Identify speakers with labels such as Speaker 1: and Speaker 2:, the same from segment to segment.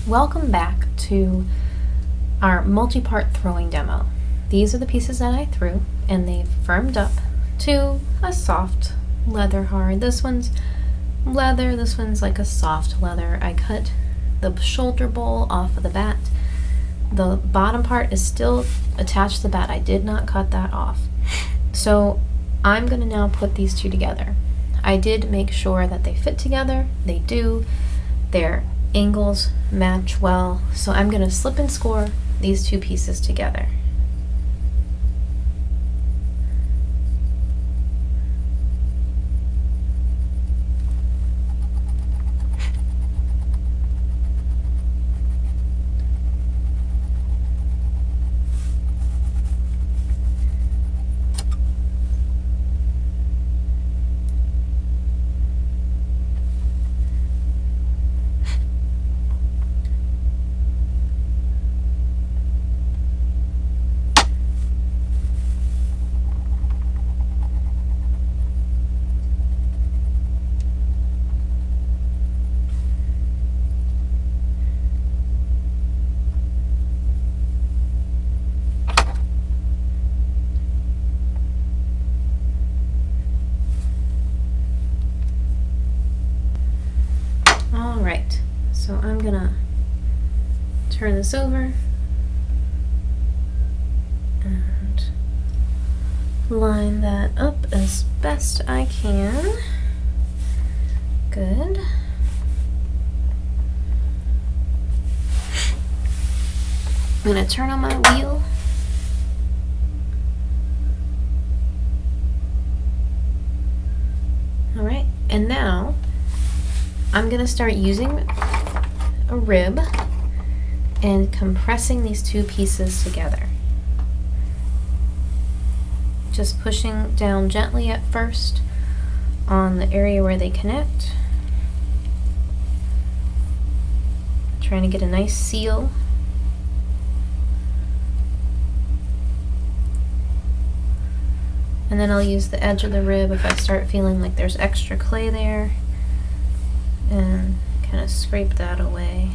Speaker 1: Welcome back to our multi-part throwing demo. These are the pieces that I threw, and they've firmed up to a soft leather hard. This one's leather, this one's like a soft leather. I cut the shoulder bowl off of the bat. The bottom part is still attached to the bat. I did not cut that off. So I'm going to now put these two together. I did make sure that they fit together. They do. Their angles match well. So I'm going to slip and score these two pieces together. Alright, so I'm gonna turn this over and line that up as best I can. Good. I'm gonna turn on my wheel. Alright, and now I'm going to start using a rib and compressing these two pieces together. Just pushing down gently at first on the area where they connect. Trying to get a nice seal. And then I'll use the edge of the rib if I start feeling like there's extra clay there, and kind of scrape that away.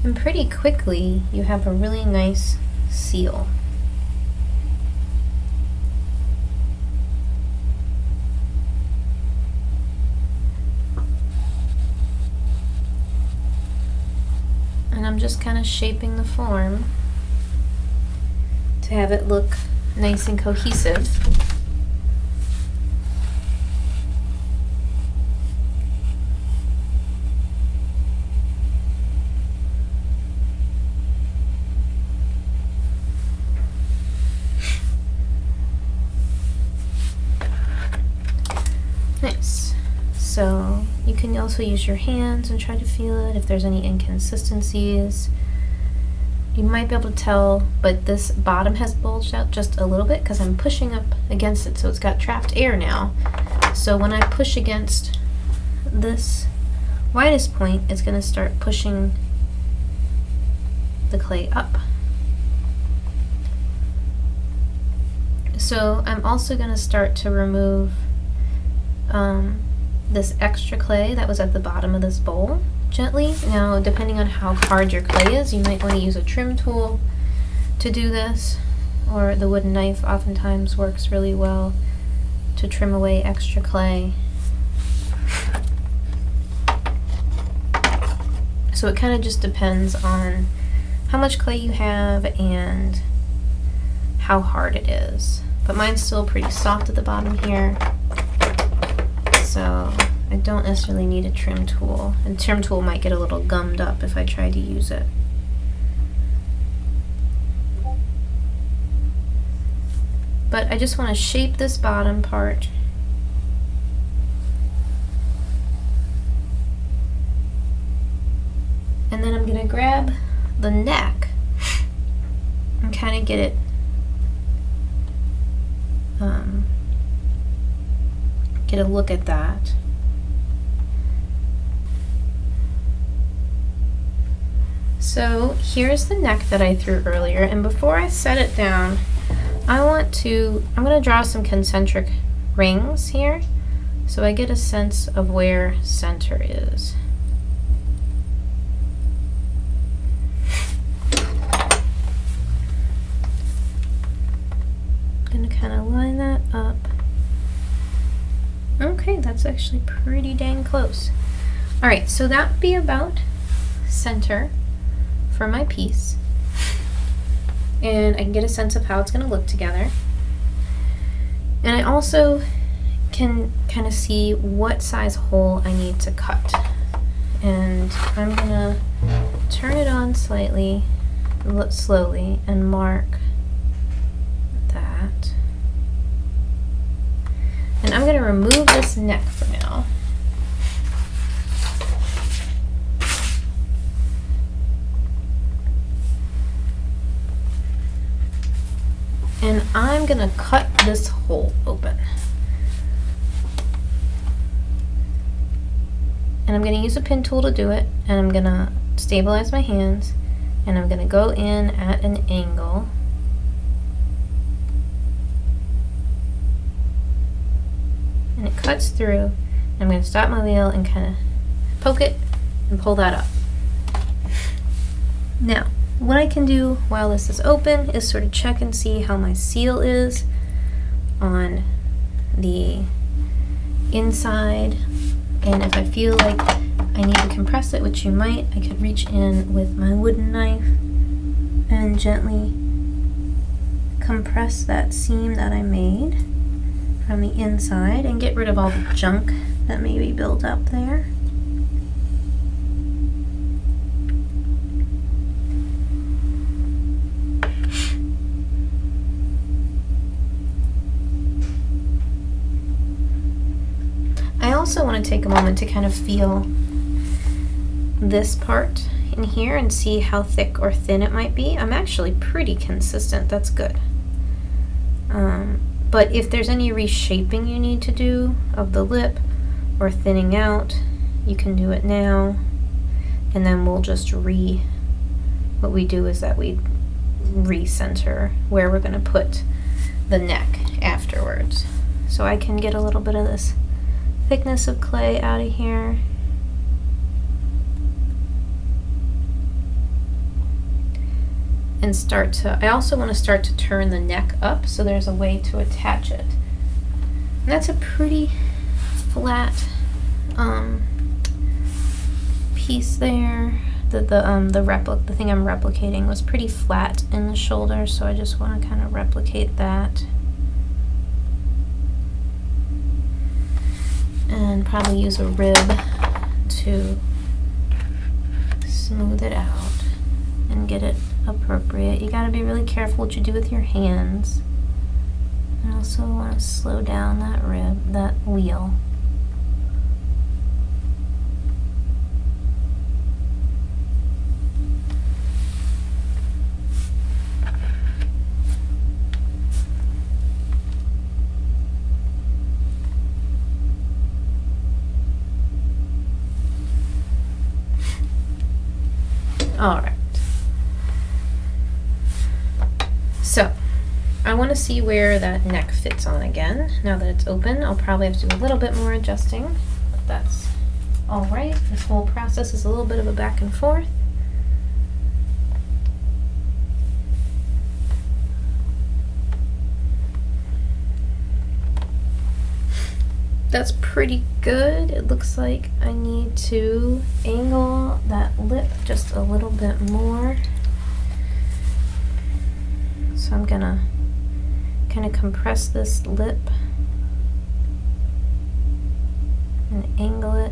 Speaker 1: And pretty quickly you have a really nice seal. And I'm just kind of shaping the form to have it look nice and cohesive. Nice. So you can also use your hands and try to feel it if there's any inconsistencies. You might be able to tell, but this bottom has bulged out just a little bit because I'm pushing up against it, so it's got trapped air now. So when I push against this widest point, it's going to start pushing the clay up. So I'm also going to start to remove this extra clay that was at the bottom of this bowl gently. Now, depending on how hard your clay is, you might want to use a trim tool to do this, or the wooden knife oftentimes works really well to trim away extra clay. So it kind of just depends on how much clay you have and how hard it is. But mine's still pretty soft at the bottom here, so I don't necessarily need a trim tool. And trim tool might get a little gummed up if I try to use it. But I just want to shape this bottom part. And then I'm going to grab the neck and kind of get it get a look at that. So here's the neck that I threw earlier, and before I set it down, I'm going to draw some concentric rings here so I get a sense of where center is. I'm going to kind of line that up. Okay, that's actually pretty dang close. Alright, so that would be about center for my piece. And I can get a sense of how it's going to look together. And I also can kind of see what size hole I need to cut. And I'm going to turn it on slightly, slowly, and mark that. And I'm going to remove this neck for now. And I'm going to cut this hole open. And I'm going to use a pin tool to do it, and I'm going to stabilize my hands, and I'm going to go in at an angle. And it cuts through. I'm going to stop my wheel and kind of poke it and pull that up. Now, what I can do while this is open is sort of check and see how my seal is on the inside, and if I feel like I need to compress it, which you might, I could reach in with my wooden knife and gently compress that seam that I made from the inside and get rid of all the junk that maybe built up there. I also want to take a moment to kind of feel this part in here and see how thick or thin it might be. I'm actually pretty consistent, that's good. But if there's any reshaping you need to do of the lip or thinning out, you can do it now. And then we'll just what we do is that we recenter where we're going to put the neck afterwards. So I can get a little bit of this thickness of clay out of here. And I also want to start to turn the neck up so there's a way to attach it. And that's a pretty flat piece there. The thing I'm replicating was pretty flat in the shoulder, so I just want to kind of replicate that. And probably use a rib to smooth it out and get it appropriate. You gotta be really careful what you do with your hands. I also want to slow down that wheel. All right. So, I want to see where that neck fits on again. Now that it's open, I'll probably have to do a little bit more adjusting, but that's all right. This whole process is a little bit of a back and forth. That's pretty good. It looks like I need to angle that lip just a little bit more. So I'm gonna kind of compress this lip and angle it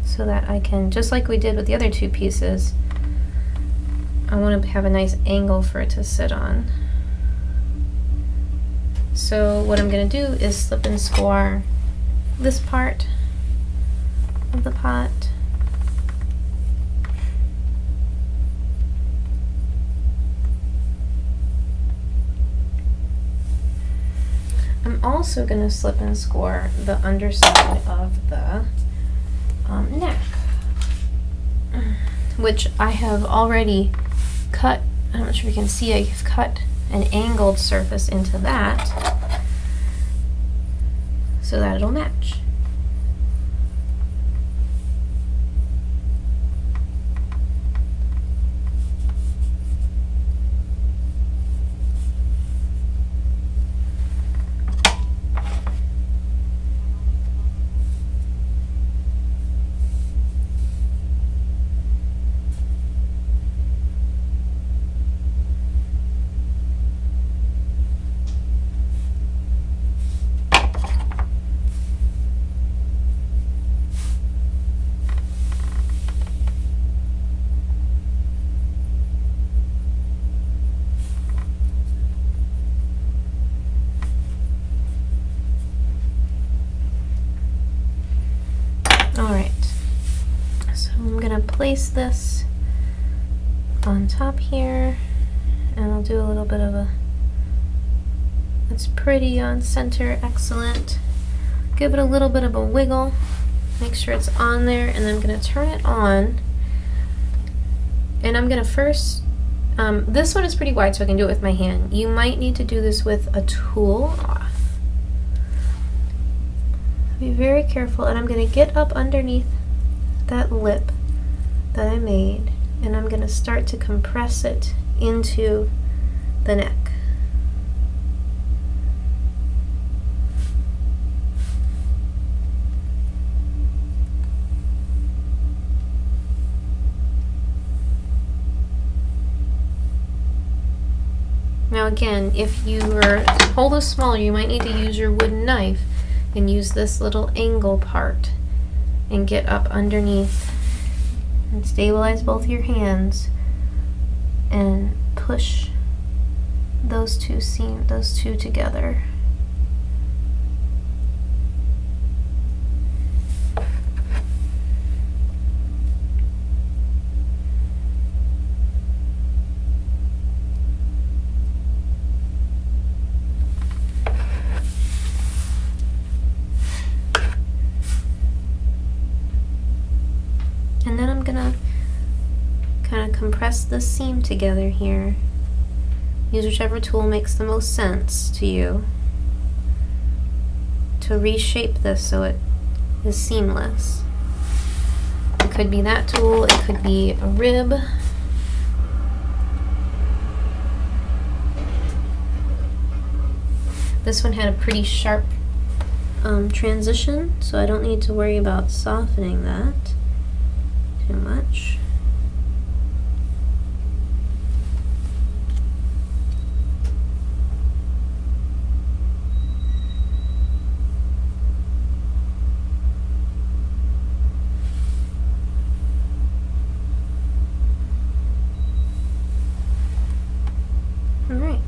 Speaker 1: so that I can, just like we did with the other two pieces, I want to have a nice angle for it to sit on. So what I'm going to do is slip and score this part of the pot. I'm also going to slip and score the underside of the neck. which I have already cut. I'm not sure if you can see, I've cut an angled surface into that so that it'll match. Alright, so I'm going to place this on top here, and I'll do a little bit of a, it's pretty on center, excellent. Give it a little bit of a wiggle, make sure it's on there, and then I'm going to turn it on. And I'm going to first, this one is pretty wide so I can do it with my hand. You might need to do this with a tool. Be very careful, and I'm going to get up underneath that lip that I made, and I'm going to start to compress it into the neck. Now again, if your hole is smaller, you might need to use your wooden knife and use this little angle part and get up underneath and stabilize both your hands and push those two together. And then I'm gonna kind of compress this seam together here. Use whichever tool makes the most sense to you to reshape this so it is seamless. It could be that tool, it could be a rib. This one had a pretty sharp transition, so I don't need to worry about softening that too much. All right.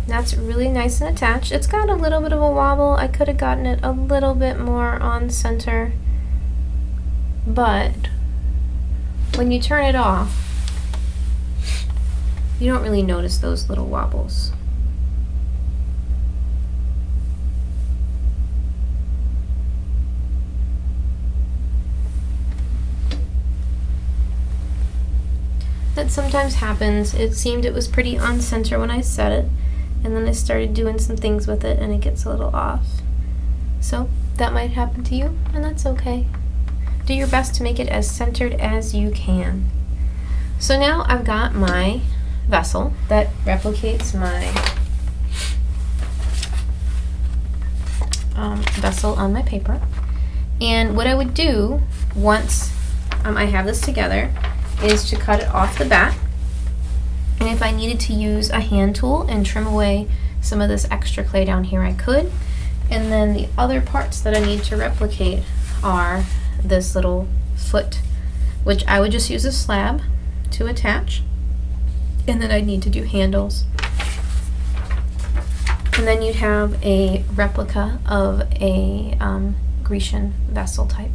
Speaker 1: That's really nice and attached. It's got a little bit of a wobble. I could have gotten it a little bit more on center, but when you turn it off, you don't really notice those little wobbles. That sometimes happens. It seemed it was pretty on center when I set it, and then I started doing some things with it and it gets a little off. So that might happen to you, and that's okay. Do your best to make it as centered as you can. So now I've got my vessel that replicates my vessel on my paper. And what I would do once I have this together is to cut it off the bat. And if I needed to use a hand tool and trim away some of this extra clay down here, I could. And then the other parts that I need to replicate are this little foot, which I would just use a slab to attach. And then I'd need to do handles. And then you'd have a replica of a Grecian vessel type.